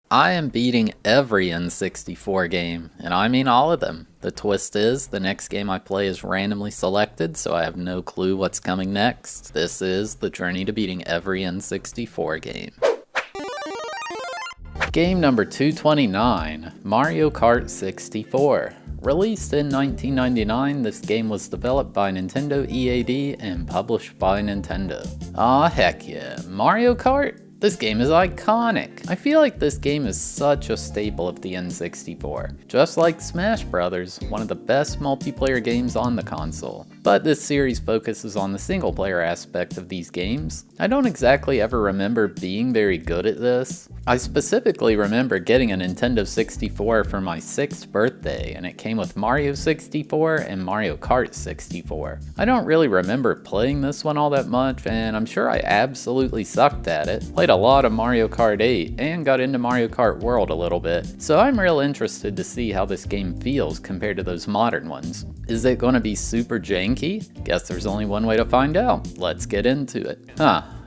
I am beating every N64 game, and I mean all of them. The twist is, the next game I play is randomly selected, so I have no clue what's coming next. This is the journey to beating every N64 game. Game number 229, Mario Kart 64. Released in 1999, this game was developed by Nintendo EAD and published by Nintendo. Aw heck yeah, Mario Kart? This game is iconic. I feel like this game is such a staple of the N64. Just like Smash Bros., one of the best multiplayer games on the console. But this series focuses on the single player aspect of these games. I don't exactly ever remember being very good at this. I specifically remember getting a Nintendo 64 for my 6th birthday, and it came with Mario 64 and Mario Kart 64. I don't really remember playing this one all that much, and I'm sure I absolutely sucked at it. Played a lot of Mario Kart 8 and got into Mario Kart World a little bit, so I'm real interested to see how this game feels compared to those modern ones. Is it going to be super janky? Guess there's only one way to find out. Let's get into it.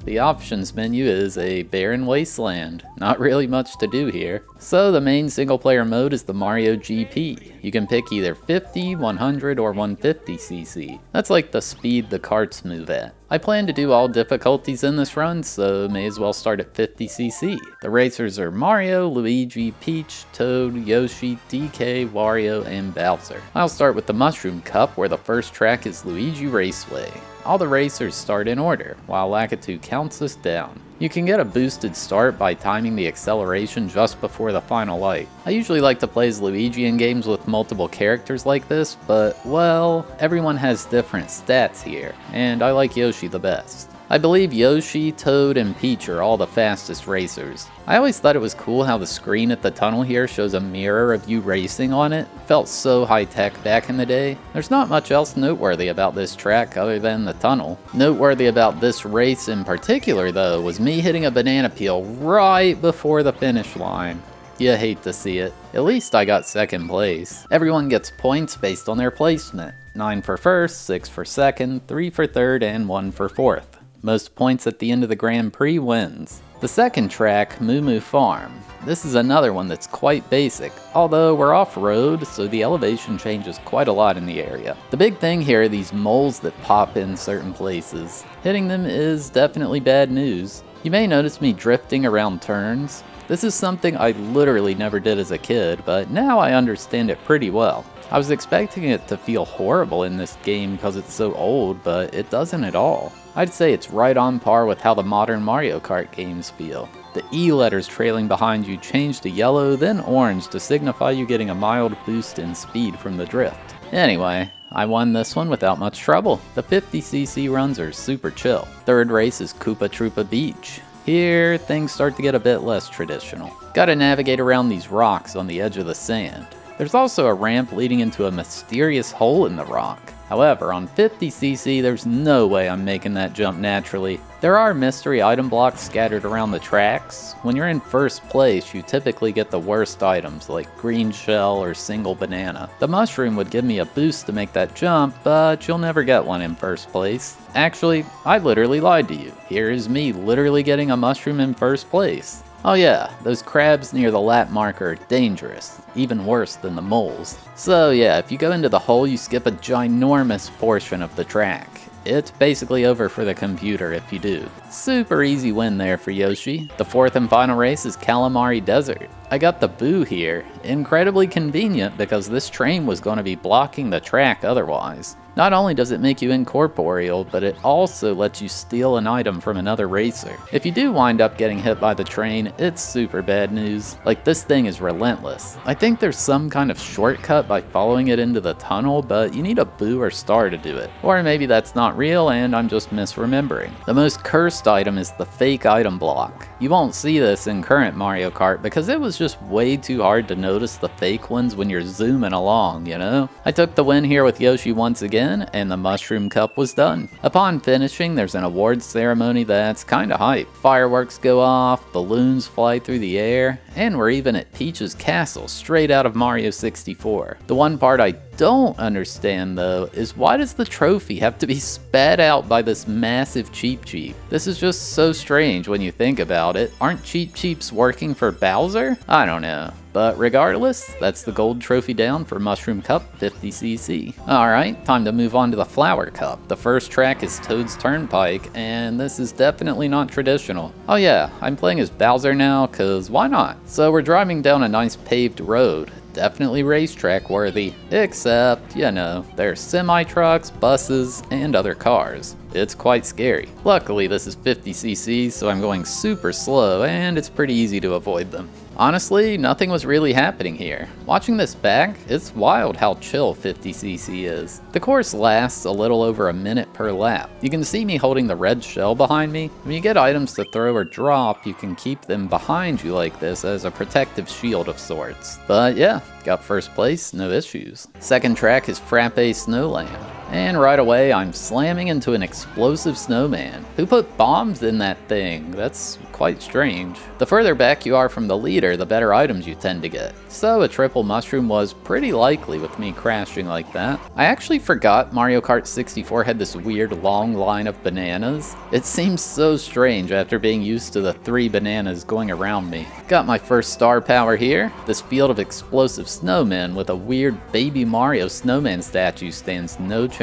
The options menu is a barren wasteland. Not really much to do here. So the main single player mode is the Mario GP. You can pick either 50, 100, or 150cc. That's like the speed the karts move at. I plan to do all difficulties in this run, so may as well start at 50cc. The racers are Mario, Luigi, Peach, Toad, Yoshi, DK, Wario, and Bowser. I'll start with the Mushroom Cup, where the first track is Luigi Raceway. All the racers start in order, while Lakitu counts us down. You can get a boosted start by timing the acceleration just before the final light. I usually like to play as Luigi in games with multiple characters like this, but, well, everyone has different stats here, and I like Yoshi the best. I believe Yoshi, Toad, and Peach are all the fastest racers. I always thought it was cool how the screen at the tunnel here shows a mirror of you racing on it. Felt so high-tech back in the day. There's not much else noteworthy about this track other than the tunnel. Noteworthy about this race in particular, though, was me hitting a banana peel right before the finish line. You hate to see it. At least I got second place. Everyone gets points based on their placement. 9 for first, 6 for second, 3 for third, and 1 for fourth. Most points at the end of the Grand Prix wins. The second track, Moo Moo Farm. This is another one that's quite basic, although we're off-road, so the elevation changes quite a lot in the area. The big thing here are these moles that pop in certain places. Hitting them is definitely bad news. You may notice me drifting around turns. This is something I literally never did as a kid, but now I understand it pretty well. I was expecting it to feel horrible in this game because it's so old, but it doesn't at all. I'd say it's right on par with how the modern Mario Kart games feel. The E letters trailing behind you change to yellow, then orange to signify you getting a mild boost in speed from the drift. Anyway, I won this one without much trouble. The 50cc runs are super chill. Third race is Koopa Troopa Beach. Here, things start to get a bit less traditional. Gotta navigate around these rocks on the edge of the sand. There's also a ramp leading into a mysterious hole in the rock. However, on 50cc, there's no way I'm making that jump naturally. There are mystery item blocks scattered around the tracks. When you're in first place, you typically get the worst items, like green shell or single banana. The mushroom would give me a boost to make that jump, but you'll never get one in first place. Actually, I literally lied to you. Here is me literally getting a mushroom in first place. Oh yeah, those crabs near the lap marker are dangerous, even worse than the moles. So yeah, if you go into the hole, you skip a ginormous portion of the track. It's basically over for the computer if you do. Super easy win there for Yoshi. The fourth and final race is Calamari Desert. I got the boo here. Incredibly convenient because this train was going to be blocking the track otherwise. Not only does it make you incorporeal, but it also lets you steal an item from another racer. If you do wind up getting hit by the train, it's super bad news. Like, this thing is relentless. I think there's some kind of shortcut by following it into the tunnel, but you need a boo or star to do it. Or maybe that's not real and I'm just misremembering. The most cursed item is the fake item block. You won't see this in current Mario Kart because it was just way too hard to notice the fake ones when you're zooming along, you know? I took the win here with Yoshi once again, and the Mushroom Cup was done. Upon finishing, there's an awards ceremony that's kinda hype. Fireworks go off, balloons fly through the air, and we're even at Peach's castle, straight out of Mario 64. The one part I don't understand though is why does the trophy have to be spat out by this massive Cheep Cheep? This is just so strange when you think about it. Aren't Cheep Cheeps working for Bowser? I don't know. But regardless, that's the gold trophy down for Mushroom Cup 50cc. Alright, time to move on to the Flower Cup. The first track is Toad's Turnpike, and this is definitely not traditional. Oh yeah, I'm playing as Bowser now, cause why not? So we're driving down a nice paved road. Definitely racetrack worthy, except, you know, there's semi-trucks, buses, and other cars. It's quite scary. Luckily, this is 50cc, so I'm going super slow, and it's pretty easy to avoid them. Honestly, nothing was really happening here. Watching this back, it's wild how chill 50cc is. The course lasts a little over a minute per lap. You can see me holding the red shell behind me. When you get items to throw or drop, you can keep them behind you like this as a protective shield of sorts. But yeah, got first place, no issues. Second track is Frappe Snowland. And right away, I'm slamming into an explosive snowman. Who put bombs in that thing? That's quite strange. The further back you are from the leader, the better items you tend to get. So a triple mushroom was pretty likely with me crashing like that. I actually forgot Mario Kart 64 had this weird long line of bananas. It seems so strange after being used to the 3 bananas going around me. Got my first star power here. This field of explosive snowmen with a weird baby Mario snowman statue stands no chance.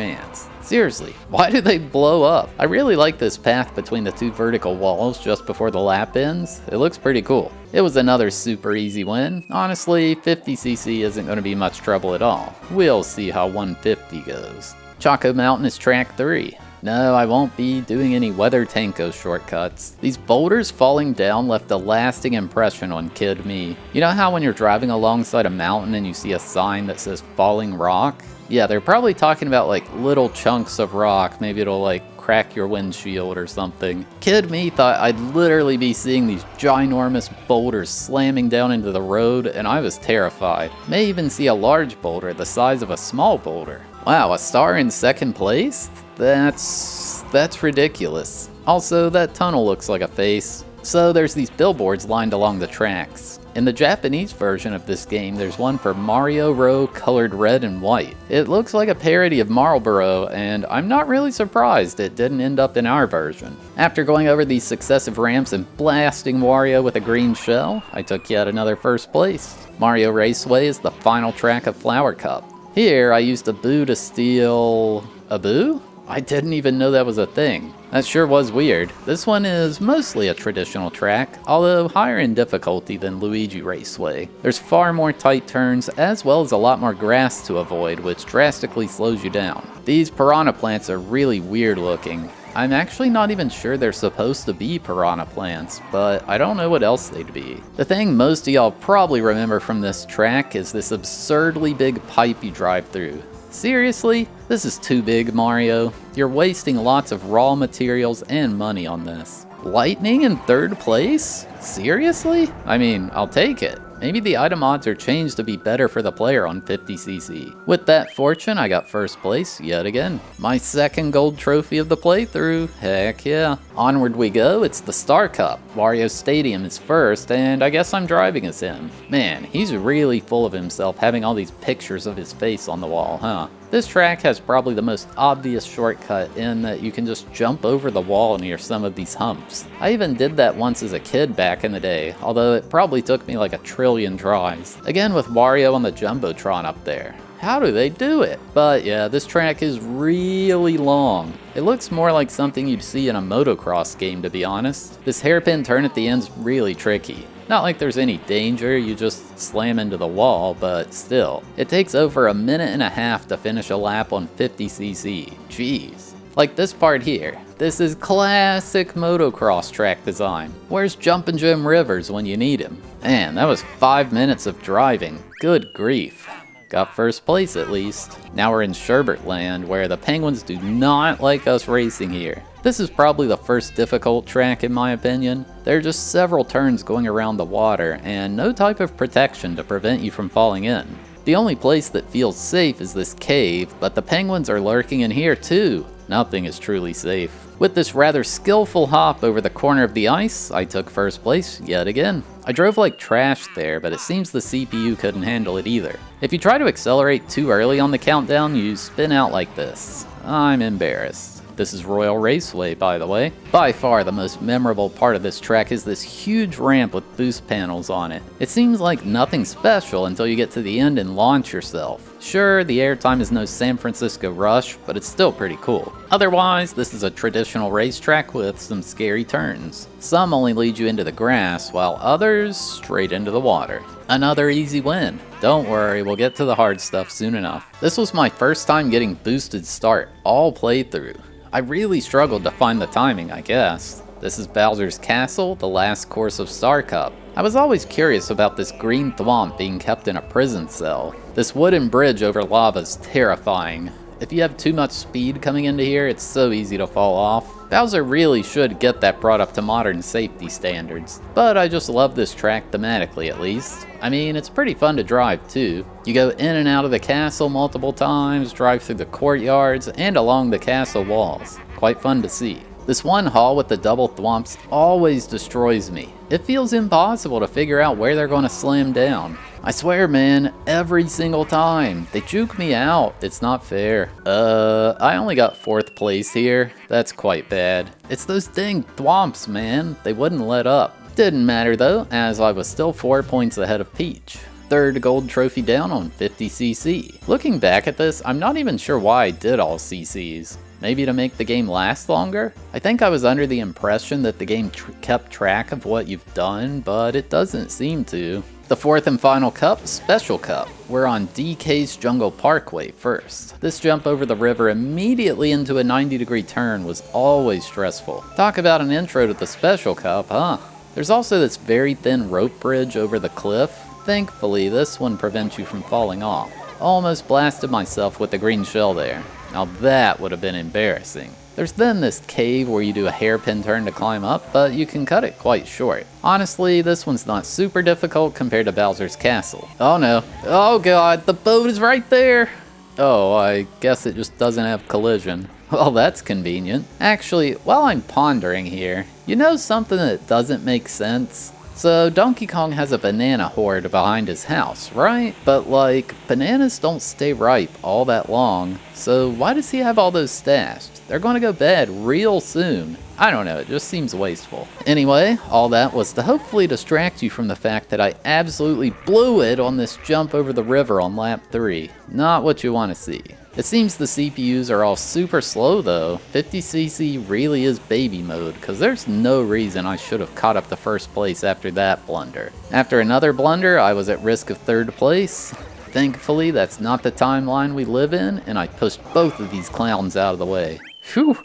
Seriously, why do they blow up? I really like this path between the 2 vertical walls just before the lap ends. It looks pretty cool. It was another super easy win. Honestly, 50cc isn't going to be much trouble at all. We'll see how 150 goes. Choco Mountain is track 3. No, I won't be doing any Weather Tanko shortcuts. These boulders falling down left a lasting impression on kid me. You know how when you're driving alongside a mountain and you see a sign that says falling rock? Yeah, they're probably talking about like little chunks of rock. Maybe it'll like crack your windshield or something. Kid me thought I'd literally be seeing these ginormous boulders slamming down into the road, and I was terrified. May even see a large boulder the size of a small boulder. Wow, a star in second place? That's ridiculous. Also, that tunnel looks like a face. So there's these billboards lined along the tracks. In the Japanese version of this game, there's one for Mario Row colored red and white. It looks like a parody of Marlboro, and I'm not really surprised it didn't end up in our version. After going over these successive ramps and blasting Wario with a green shell, I took yet another first place. Mario Raceway is the final track of Flower Cup. Here, I used a boo to steal... a boo? I didn't even know that was a thing. That sure was weird. This one is mostly a traditional track, although higher in difficulty than Luigi Raceway. There's far more tight turns, as well as a lot more grass to avoid, which drastically slows you down. These piranha plants are really weird looking. I'm actually not even sure they're supposed to be piranha plants, but I don't know what else they'd be. The thing most of y'all probably remember from this track is this absurdly big pipe you drive through. Seriously? This is too big, Mario. You're wasting lots of raw materials and money on this. Lightning in third place? Seriously? I mean, I'll take it. Maybe the item odds are changed to be better for the player on 50cc. With that fortune, I got first place yet again. My second gold trophy of the playthrough, heck yeah. Onward we go, it's the Star Cup. Wario Stadium is first, and I guess I'm driving as him. Man, he's really full of himself having all these pictures of his face on the wall, huh? This track has probably the most obvious shortcut in that you can just jump over the wall near some of these humps. I even did that once as a kid back in the day, although it probably took me like a trillion tries. Again with Wario on the Jumbotron up there. How do they do it? But yeah, this track is really long. It looks more like something you'd see in a motocross game, to be honest. This hairpin turn at the end's really tricky. Not like there's any danger, you just slam into the wall, but still. It takes over a minute and a half to finish a lap on 50cc. Jeez. Like this part here. This is classic motocross track design. Where's Jumpin' Jim Rivers when you need him? Man, that was 5 minutes of driving. Good grief. Got first place at least. Now we're in Sherbert Land, where the penguins do not like us racing here. This is probably the first difficult track in my opinion. There are just several turns going around the water, and no type of protection to prevent you from falling in. The only place that feels safe is this cave, but the penguins are lurking in here too. Nothing is truly safe. With this rather skillful hop over the corner of the ice, I took first place yet again. I drove like trash there, but it seems the CPU couldn't handle it either. If you try to accelerate too early on the countdown, you spin out like this. I'm embarrassed. This is Royal Raceway, by the way. By far the most memorable part of this track is this huge ramp with boost panels on it. It seems like nothing special until you get to the end and launch yourself. Sure, the airtime is no San Francisco Rush, but it's still pretty cool. Otherwise, this is a traditional racetrack with some scary turns. Some only lead you into the grass, while others straight into the water. Another easy win. Don't worry, we'll get to the hard stuff soon enough. This was my first time getting boosted start, all playthrough. I really struggled to find the timing, I guess. This is Bowser's Castle, the last course of Star Cup. I was always curious about this green thwomp being kept in a prison cell. This wooden bridge over lava is terrifying. If you have too much speed coming into here, it's so easy to fall off. Bowser really should get that brought up to modern safety standards. But I just love this track thematically, at least. I mean, it's pretty fun to drive too. You go in and out of the castle multiple times, drive through the courtyards, and along the castle walls. Quite fun to see. This one hall with the double thwomps always destroys me. It feels impossible to figure out where they're going to slam down. I swear, man, every single time. They juke me out. It's not fair. I only got 4th place here. That's quite bad. It's those dang thwomps, man. They wouldn't let up. Didn't matter though, as I was still 4 points ahead of Peach. 3rd gold trophy down on 50cc. Looking back at this, I'm not even sure why I did all CCs. Maybe to make the game last longer? I think I was under the impression that the game kept track of what you've done, but it doesn't seem to. The 4th and final cup, Special Cup. We're on DK's Jungle Parkway first. This jump over the river immediately into a 90-degree turn was always stressful. Talk about an intro to the Special Cup, huh? There's also this very thin rope bridge over the cliff. Thankfully, this one prevents you from falling off. Almost blasted myself with the green shell there. Now that would have been embarrassing. There's then this cave where you do a hairpin turn to climb up, but you can cut it quite short. Honestly, this one's not super difficult compared to Bowser's Castle. Oh no. Oh god, the boat is right there! Oh, I guess it just doesn't have collision. Well, that's convenient. Actually, while I'm pondering here, you know something that doesn't make sense? So Donkey Kong has a banana hoard behind his house, right? But like, bananas don't stay ripe all that long, so why does he have all those stashed? They're gonna go bad real soon. I don't know, it just seems wasteful. Anyway, all that was to hopefully distract you from the fact that I absolutely blew it on this jump over the river on lap 3. Not what you want to see. It seems the CPUs are all super slow though. 50cc really is baby mode, because there's no reason I should have caught up to 1st place after that blunder. After another blunder, I was at risk of 3rd place. Thankfully, that's not the timeline we live in, and I pushed both of these clowns out of the way. Phew,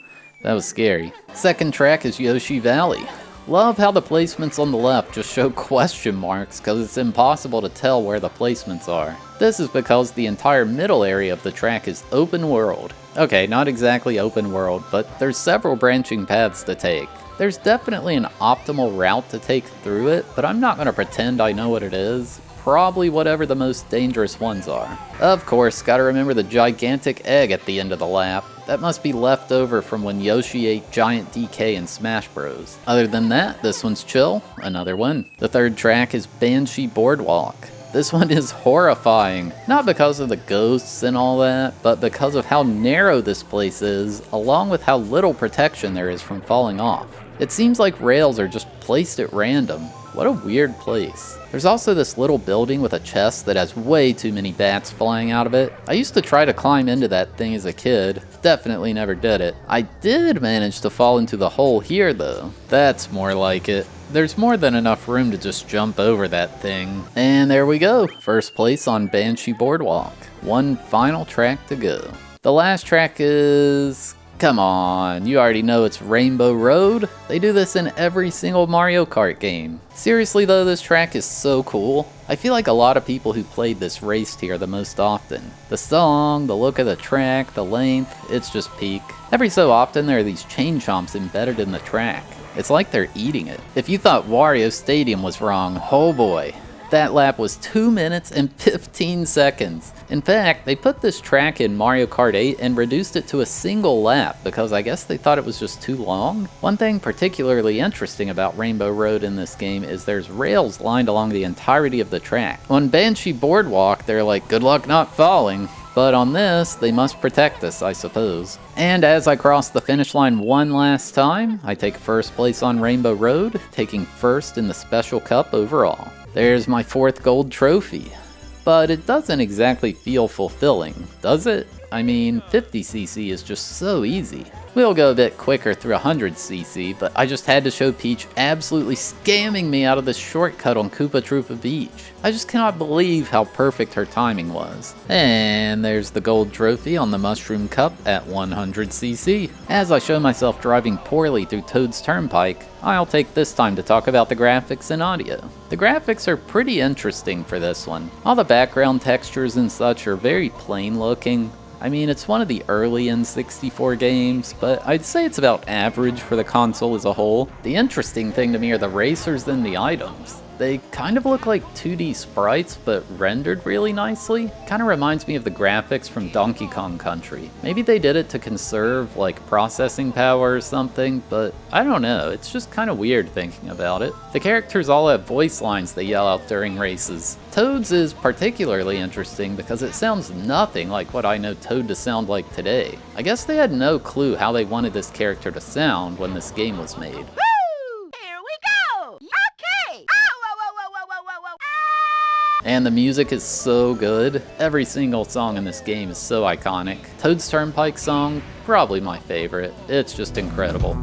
that was scary. 2nd track is Yoshi Valley. Love how the placements on the left just show question marks because it's impossible to tell where the placements are. This is because the entire middle area of the track is open world. Okay, not exactly open world, but there's several branching paths to take. There's definitely an optimal route to take through it, but I'm not going to pretend I know what it is. Probably whatever the most dangerous ones are. Of course, gotta remember the gigantic egg at the end of the lap. That must be left over from when Yoshi ate Giant DK in Smash Bros. Other than that, this one's chill, another one. The 3rd track is Banshee Boardwalk. This one is horrifying, not because of the ghosts and all that, but because of how narrow this place is, along with how little protection there is from falling off. It seems like rails are just placed at random. What a weird place. There's also this little building with a chest that has way too many bats flying out of it. I used to try to climb into that thing as a kid. Definitely never did it. I did manage to fall into the hole here though. That's more like it. There's more than enough room to just jump over that thing. And there we go. 1st place on Banshee Boardwalk. One final track to go. The last track is... Come on, you already know it's Rainbow Road. They do this in every single Mario Kart game. Seriously though, this track is so cool. I feel like a lot of people who played this raced here the most often. The song, the look of the track, the length, it's just peak. Every so often there are these chain chomps embedded in the track. It's like they're eating it. If you thought Wario Stadium was wrong, oh boy. That lap was 2 minutes and 15 seconds. In fact, they put this track in Mario Kart 8 and reduced it to a single lap because I guess they thought it was just too long. One thing particularly interesting about Rainbow Road in this game is there's rails lined along the entirety of the track. On Banshee Boardwalk, they're like, good luck not falling. But on this, they must protect us, I suppose. And as I cross the finish line one last time, I take first place on Rainbow Road, taking first in the Special Cup overall. There's my 4th gold trophy. But it doesn't exactly feel fulfilling, does it? I mean, 50cc is just so easy. We'll go a bit quicker through 100cc, but I just had to show Peach absolutely scamming me out of this shortcut on Koopa Troopa Beach. I just cannot believe how perfect her timing was. And there's the gold trophy on the Mushroom Cup at 100cc. As I show myself driving poorly through Toad's Turnpike, I'll take this time to talk about the graphics and audio. The graphics are pretty interesting for this one. All the background textures and such are very plain looking. I mean, it's one of the early N64 games, but I'd say it's about average for the console as a whole. The interesting thing to me are the racers and the items. They kind of look like 2D sprites, but rendered really nicely. Kind of reminds me of the graphics from Donkey Kong Country. Maybe they did it to conserve, like, processing power or something, but I don't know, it's just kind of weird thinking about it. The characters all have voice lines they yell out during races. Toad's is particularly interesting because it sounds nothing like what I know Toad to sound like today. I guess they had no clue how they wanted this character to sound when this game was made. And the music is so good. Every single song in this game is so iconic. Toad's Turnpike song, probably my favorite. It's just incredible.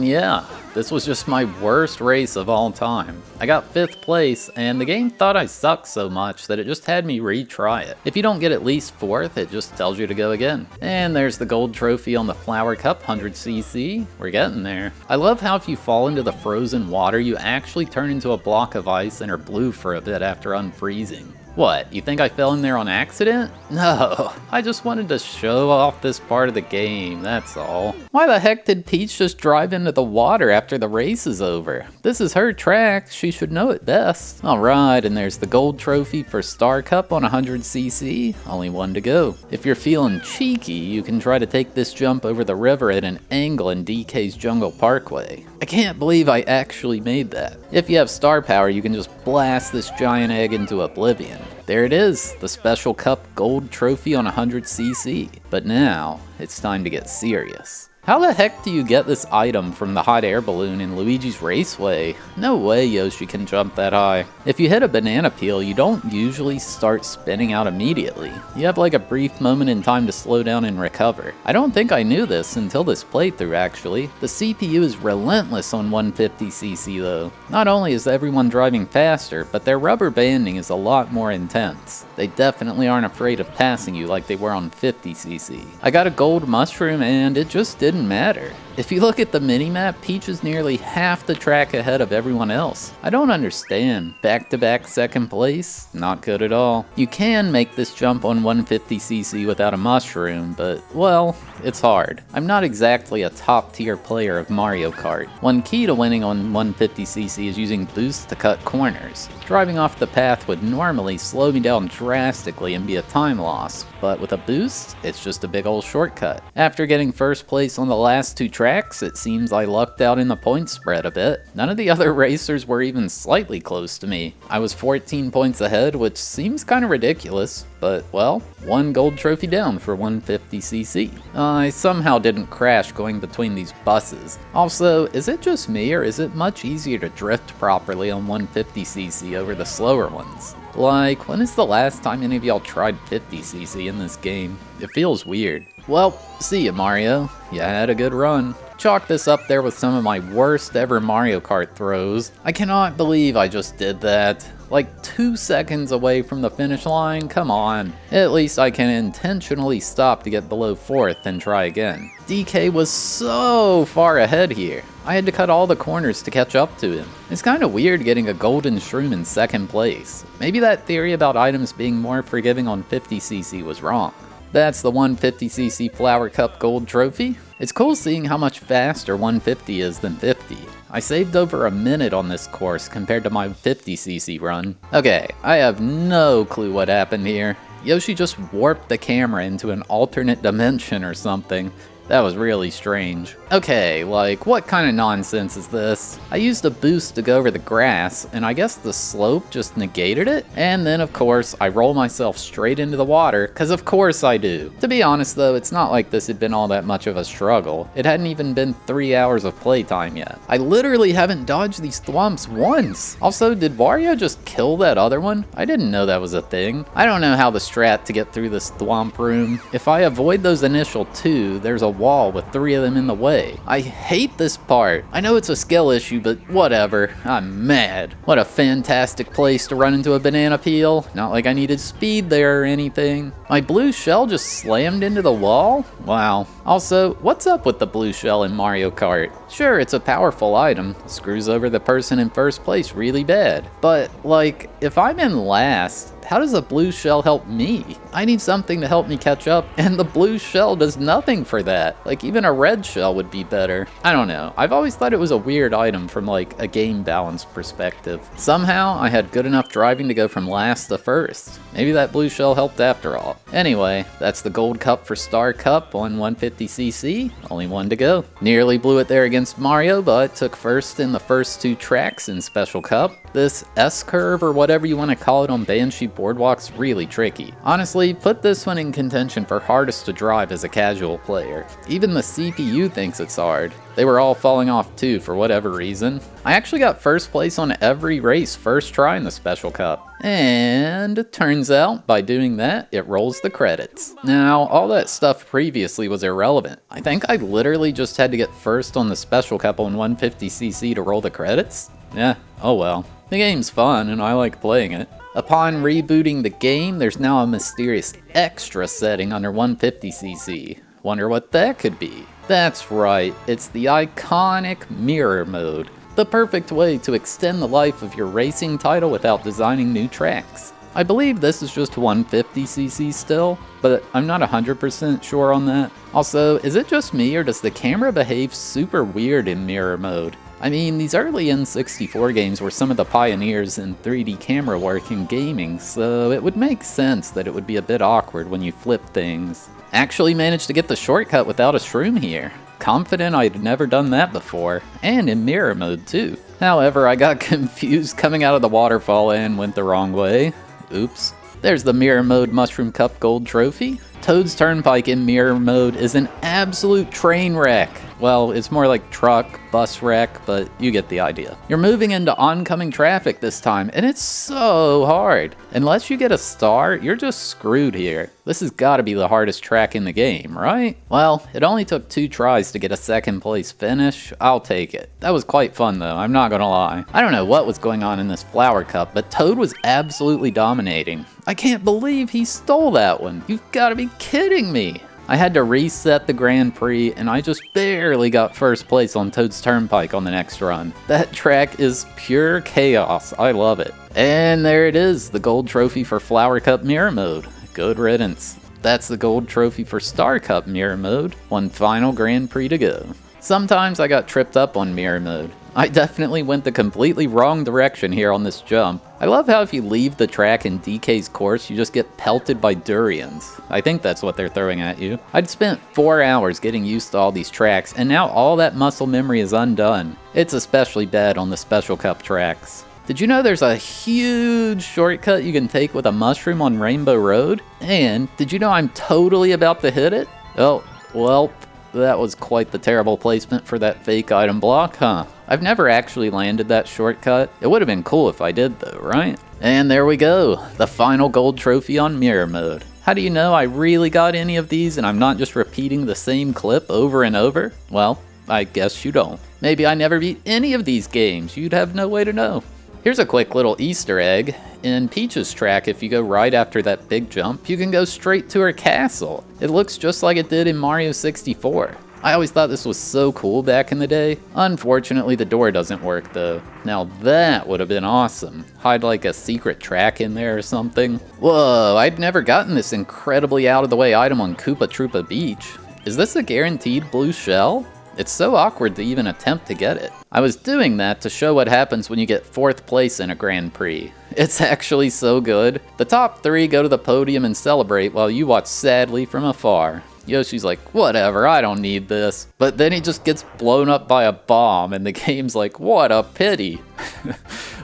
Yeah. This was just my worst race of all time. I got 5th place, and the game thought I sucked so much that it just had me retry it. If you don't get at least 4th, it just tells you to go again. And there's the gold trophy on the Flower Cup 100cc. We're getting there. I love how if you fall into the frozen water, you actually turn into a block of ice and are blue for a bit after unfreezing. What, you think I fell in there on accident? No, I just wanted to show off this part of the game, that's all. Why the heck did Peach just drive into the water after the race is over? This is her track, she should know it best. Alright, and there's the gold trophy for Star Cup on 100cc, only one to go. If you're feeling cheeky, you can try to take this jump over the river at an angle in DK's Jungle Parkway. I can't believe I actually made that. If you have star power, you can just blast this giant egg into oblivion. There it is, the Special Cup Gold Trophy on 100cc. But now, it's time to get serious. How the heck do you get this item from the hot air balloon in Luigi's Raceway? No way Yoshi can jump that high. If you hit a banana peel, you don't usually start spinning out immediately. You have like a brief moment in time to slow down and recover. I don't think I knew this until this playthrough actually. The CPU is relentless on 150cc though. Not only is everyone driving faster, but their rubber banding is a lot more intense. They definitely aren't afraid of passing you like they were on 50cc. I got a gold mushroom and it just didn't matter. If you look at the minimap, Peach is nearly half the track ahead of everyone else. I don't understand. Back-to-back 2nd place? Not good at all. You can make this jump on 150cc without a mushroom, but, well, it's hard. I'm not exactly a top-tier player of Mario Kart. One key to winning on 150cc is using boosts to cut corners. Driving off the path would normally slow me down drastically and be a time loss, but with a boost, it's just a big old shortcut. After getting 1st place on the last 2 tracks, it seems I lucked out in the point spread a bit. None of the other racers were even slightly close to me. I was 14 points ahead, which seems kind of ridiculous, but well, 1 gold trophy down for 150cc. I somehow didn't crash going between these buses. Also, is it just me or is it much easier to drift properly on 150cc over the slower ones? Like, when is the last time any of y'all tried 50cc in this game? It feels weird. Well, see ya Mario. You had a good run. Chalk this up there with some of my worst ever Mario Kart throws. I cannot believe I just did that. Like 2 seconds away from the finish line, come on. At least I can intentionally stop to get below 4th and try again. DK was so far ahead here. I had to cut all the corners to catch up to him. It's kinda weird getting a golden shroom in 2nd place. Maybe that theory about items being more forgiving on 50cc was wrong. That's the 150cc Flower Cup Gold Trophy. It's cool seeing how much faster 150 is than 50. I saved over a minute on this course compared to my 50cc run. Okay, I have no clue what happened here. Yoshi just warped the camera into an alternate dimension or something. That was really strange. Okay, like, what kind of nonsense is this? I used a boost to go over the grass, and I guess the slope just negated it? And then, of course, I roll myself straight into the water, cause of course I do. To be honest though, it's not like this had been all that much of a struggle. It hadn't even been 3 hours of playtime yet. I literally haven't dodged these thwomps once. Also, did Wario just kill that other one? I didn't know that was a thing. I don't know how the strat to get through this thwomp room. If I avoid those initial 2, there's a wall with 3 of them in the way. I hate this part. I know it's a skill issue, but whatever. I'm mad. What a fantastic place to run into a banana peel. Not like I needed speed there or anything. My blue shell just slammed into the wall? Wow. Also, what's up with the blue shell in Mario Kart? Sure, it's a powerful item. Screws over the person in 1st place really bad. But, like, if I'm in last, how does a blue shell help me? I need something to help me catch up, and the blue shell does nothing for that. Like, even a red shell would be better. I don't know. I've always thought it was a weird item from, like, a game balance perspective. Somehow, I had good enough driving to go from last to 1st. Maybe that blue shell helped after all. Anyway, that's the gold cup for Star Cup on 150cc. Only one to go. Nearly blew it there against Mario, but took 1st in the first 2 tracks in Special Cup. This S-curve, or whatever you want to call it on Banshee Boardwalk's really tricky. Honestly, put this one in contention for hardest to drive as a casual player. Even the CPU thinks it's hard. They were all falling off too for whatever reason. I actually got 1st place on every race first try in the Special Cup. And it turns out, by doing that, it rolls the credits. Now, all that stuff previously was irrelevant. I think I literally just had to get 1st on the Special Cup on 150cc to roll the credits. Yeah, oh well. The game's fun and I like playing it. Upon rebooting the game, there's now a mysterious extra setting under 150cc. Wonder what that could be? That's right, it's the iconic mirror mode. The perfect way to extend the life of your racing title without designing new tracks. I believe this is just 150cc still, but I'm not 100% sure on that. Also, is it just me or does the camera behave super weird in mirror mode? I mean, these early N64 games were some of the pioneers in 3D camera work in gaming, so it would make sense that it would be a bit awkward when you flip things. Actually managed to get the shortcut without a shroom here. Confident I'd never done that before, and in mirror mode too. However, I got confused coming out of the waterfall and went the wrong way. Oops. There's the mirror mode Mushroom Cup Gold Trophy. Toad's Turnpike in mirror mode is an absolute train wreck. Well, it's more like truck, bus wreck, but you get the idea. You're moving into oncoming traffic this time, and it's so hard. Unless you get a star, you're just screwed here. This has got to be the hardest track in the game, right? Well, it only took 2 tries to get a 2nd place finish. I'll take it. That was quite fun though, I'm not gonna lie. I don't know what was going on in this Flower Cup, but Toad was absolutely dominating. I can't believe he stole that one. You've got to be kidding me. I had to reset the Grand Prix, and I just barely got 1st place on Toad's Turnpike on the next run. That track is pure chaos. I love it. And there it is, the gold trophy for Flower Cup Mirror Mode. Good riddance. That's the gold trophy for Star Cup Mirror Mode. One final Grand Prix to go. Sometimes I got tripped up on Mirror Mode. I definitely went the completely wrong direction here on this jump. I love how if you leave the track in DK's course, you just get pelted by durians. I think that's what they're throwing at you. I'd spent 4 hours getting used to all these tracks, and now all that muscle memory is undone. It's especially bad on the Special Cup tracks. Did you know there's a huge shortcut you can take with a mushroom on Rainbow Road? And did you know I'm totally about to hit it? Oh, well, that was quite the terrible placement for that fake item block, huh? I've never actually landed that shortcut. It would have been cool if I did though, right? And there we go, the final gold trophy on Mirror Mode. How do you know I really got any of these and I'm not just repeating the same clip over and over? Well, I guess you don't. Maybe I never beat any of these games, you'd have no way to know. Here's a quick little Easter egg. In Peach's track, if you go right after that big jump, you can go straight to her castle. It looks just like it did in Mario 64. I always thought this was so cool back in the day. Unfortunately, the door doesn't work though. Now that would have been awesome. Hide like a secret track in there or something. Whoa, I'd never gotten this incredibly out of the way item on Koopa Troopa Beach. Is this a guaranteed blue shell? It's so awkward to even attempt to get it. I was doing that to show what happens when you get 4th place in a Grand Prix. It's actually so good. The top 3 go to the podium and celebrate while you watch sadly from afar. Yoshi's like, whatever, I don't need this. But then he just gets blown up by a bomb and the game's like, what a pity.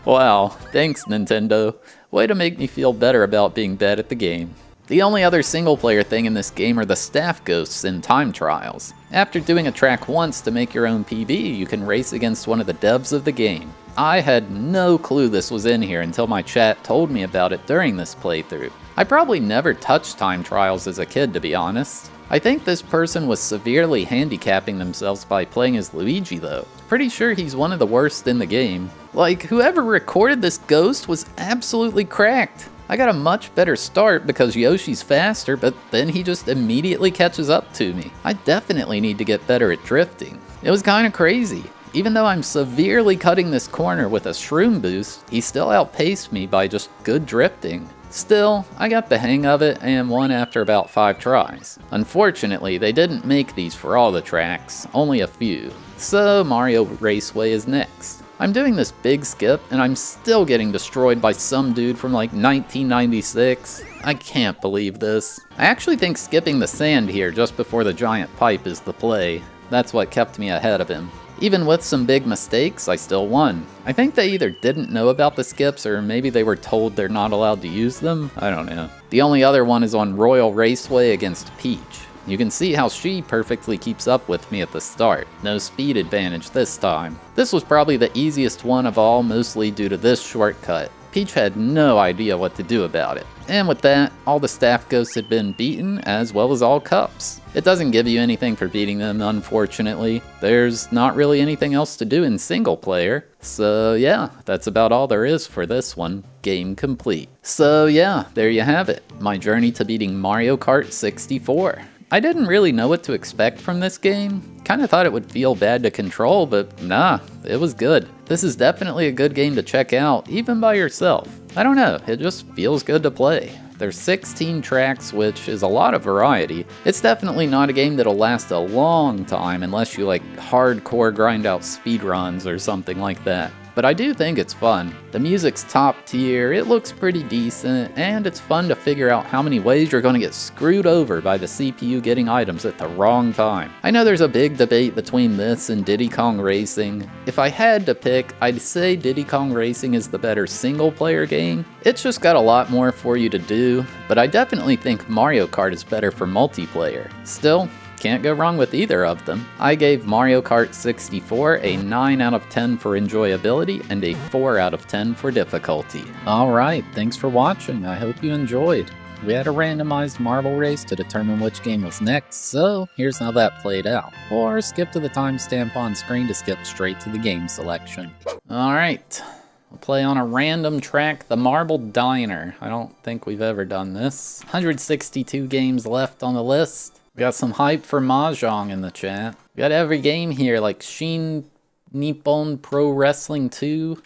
Wow, thanks Nintendo. Way to make me feel better about being bad at the game. The only other single player thing in this game are the staff ghosts in time trials. After doing a track once to make your own PB, you can race against one of the devs of the game. I had no clue this was in here until my chat told me about it during this playthrough. I probably never touched time trials as a kid, to be honest. I think this person was severely handicapping themselves by playing as Luigi though. Pretty sure he's one of the worst in the game. Like, whoever recorded this ghost was absolutely cracked. I got a much better start because Yoshi's faster, but then he just immediately catches up to me. I definitely need to get better at drifting. It was kinda crazy. Even though I'm severely cutting this corner with a shroom boost, he still outpaced me by just good drifting. Still, I got the hang of it and won after about 5 tries. Unfortunately, they didn't make these for all the tracks, only a few. So Mario Raceway is next. I'm doing this big skip and I'm still getting destroyed by some dude from like 1996. I can't believe this. I actually think skipping the sand here just before the giant pipe is the play. That's what kept me ahead of him. Even with some big mistakes, I still won. I think they either didn't know about the skips or maybe they were told they're not allowed to use them. I don't know. The only other one is on Royal Raceway against Peach. You can see how she perfectly keeps up with me at the start. No speed advantage this time. This was probably the easiest one of all, mostly due to this shortcut. Peach had no idea what to do about it. And with that, all the staff ghosts had been beaten, as well as all cups. It doesn't give you anything for beating them, unfortunately. There's not really anything else to do in single player. So yeah, that's about all there is for this one. Game complete. So yeah, there you have it. My journey to beating Mario Kart 64. I didn't really know what to expect from this game. Kinda thought it would feel bad to control, but nah, it was good. This is definitely a good game to check out, even by yourself. I don't know, it just feels good to play. There's 16 tracks, which is a lot of variety. It's definitely not a game that'll last a long time unless you like hardcore grind out speedruns or something like that. But I do think it's fun. The music's top tier, it looks pretty decent, and it's fun to figure out how many ways you're going to get screwed over by the CPU getting items at the wrong time. I know there's a big debate between this and Diddy Kong Racing. If I had to pick, I'd say Diddy Kong Racing is the better single player game. It's just got a lot more for you to do, but I definitely think Mario Kart is better for multiplayer. Still, can't go wrong with either of them. I gave Mario Kart 64 a 9 out of 10 for enjoyability and a 4 out of 10 for difficulty. Alright, thanks for watching. I hope you enjoyed. We had a randomized marble race to determine which game was next, so here's how that played out. Or skip to the timestamp on screen to skip straight to the game selection. Alright, we'll play on a random track, the Marble Diner. I don't think we've ever done this. 162 games left on the list. We got some hype for Mahjong in the chat. We got every game here, like Shin Nippon Pro Wrestling 2,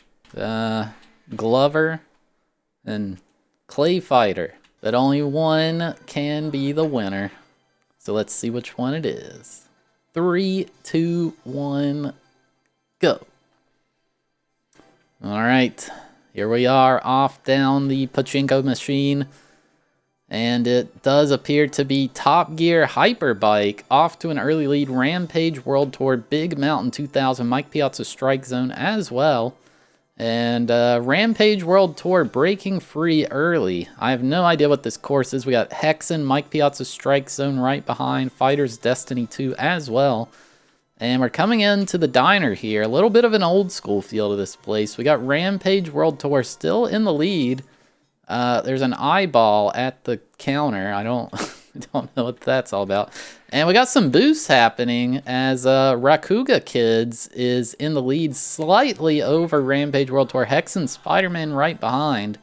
Glover, and Clay Fighter. But only one can be the winner. So let's see which one it is. 3, 2, 1, go. Alright, here we are off down the pachinko machine. And it does appear to be Top Gear Hyperbike off to an early lead. Rampage World Tour, Big Mountain 2000, Mike Piazza Strike Zone as well. And Rampage World Tour breaking free early. I have no idea what this course is. We got Hexen, Mike Piazza Strike Zone right behind, Fighters Destiny 2 as well. And we're coming into the diner here. A little bit of an old school feel to this place. We got Rampage World Tour still in the lead. There's an eyeball at the counter. I don't Don't know what that's all about. And we got some boosts happening as Rakuga Kids is in the lead slightly over Rampage World Tour. Hex and Spider-Man right behind.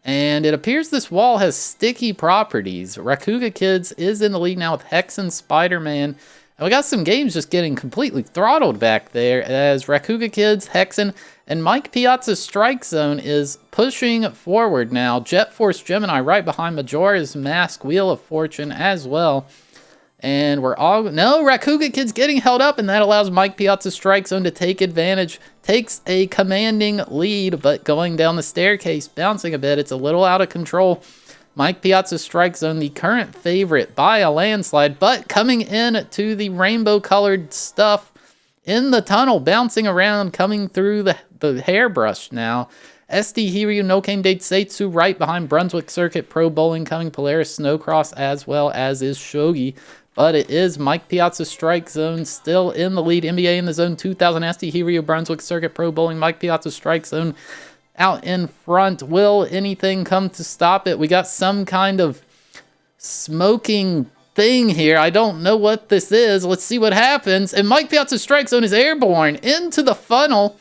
And it appears this wall has sticky properties. Rakuga Kids is in the lead now with Hex and Spider-Man. And we got some games just getting completely throttled back there as Rakuga Kids, Hexen, and Mike Piazza's Strike Zone is pushing forward now. Jet Force Gemini right behind Majora's Mask, Wheel of Fortune as well. And we're all... No, Rakuga Kid's getting held up, and that allows Mike Piazza's Strike Zone to take advantage. Takes a commanding lead, but going down the staircase, bouncing a bit. It's a little out of control. Mike Piazza's Strike Zone, the current favorite by a landslide, but coming in to the rainbow-colored stuff in the tunnel, bouncing around, coming through the hairbrush now. SD Hiryu, No Cane Date Seitsu right behind Brunswick Circuit, Pro Bowling coming, Polaris Snowcross, as well as is Shogi. But it is Mike Piazza's Strike Zone still in the lead. NBA in the Zone 2000, SD Hiryu, Brunswick Circuit, Pro Bowling, Mike Piazza's Strike Zone out in front. Will anything come to stop it? We got some kind of smoking thing here. I don't know what this is. Let's see what happens. And Mike Piazza's Strike Zone is airborne into the funnel,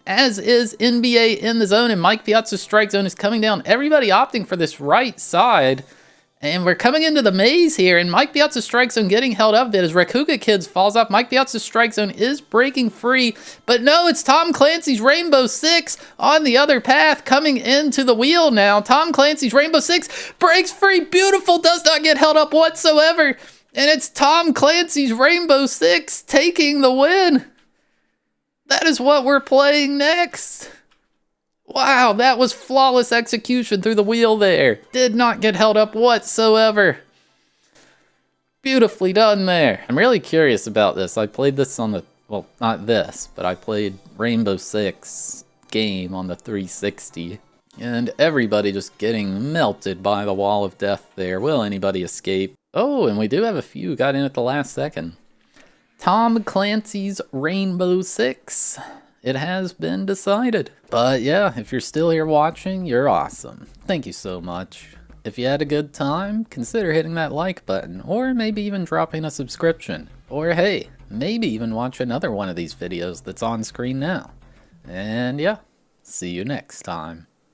as is NBA in the Zone, and Mike Piazza's Strike Zone is coming down. Everybody opting for this right side. And we're coming into the maze here, and Mike Piazza's Strike Zone getting held up a bit as Rakuga Kids falls off. Mike Piazza's Strike Zone is breaking free, but no, it's Tom Clancy's Rainbow Six on the other path coming into the wheel now. Tom Clancy's Rainbow Six breaks free, beautiful, does not get held up whatsoever, and it's Tom Clancy's Rainbow Six taking the win. That is what we're playing next. Wow, that was flawless execution through the wheel there. Did not get held up whatsoever. Beautifully done there. I'm really curious about this. I played this on the, well, not this, but I played Rainbow Six game on the 360. And everybody just getting melted by the wall of death there. Will anybody escape? Oh, and we do have a few got in at the last second. Tom Clancy's Rainbow Six. It has been decided. But yeah, if you're still here watching, you're awesome. Thank you so much. If you had a good time, consider hitting that like button, or maybe even dropping a subscription. Or hey, maybe even watch another one of these videos that's on screen now. And yeah, see you next time.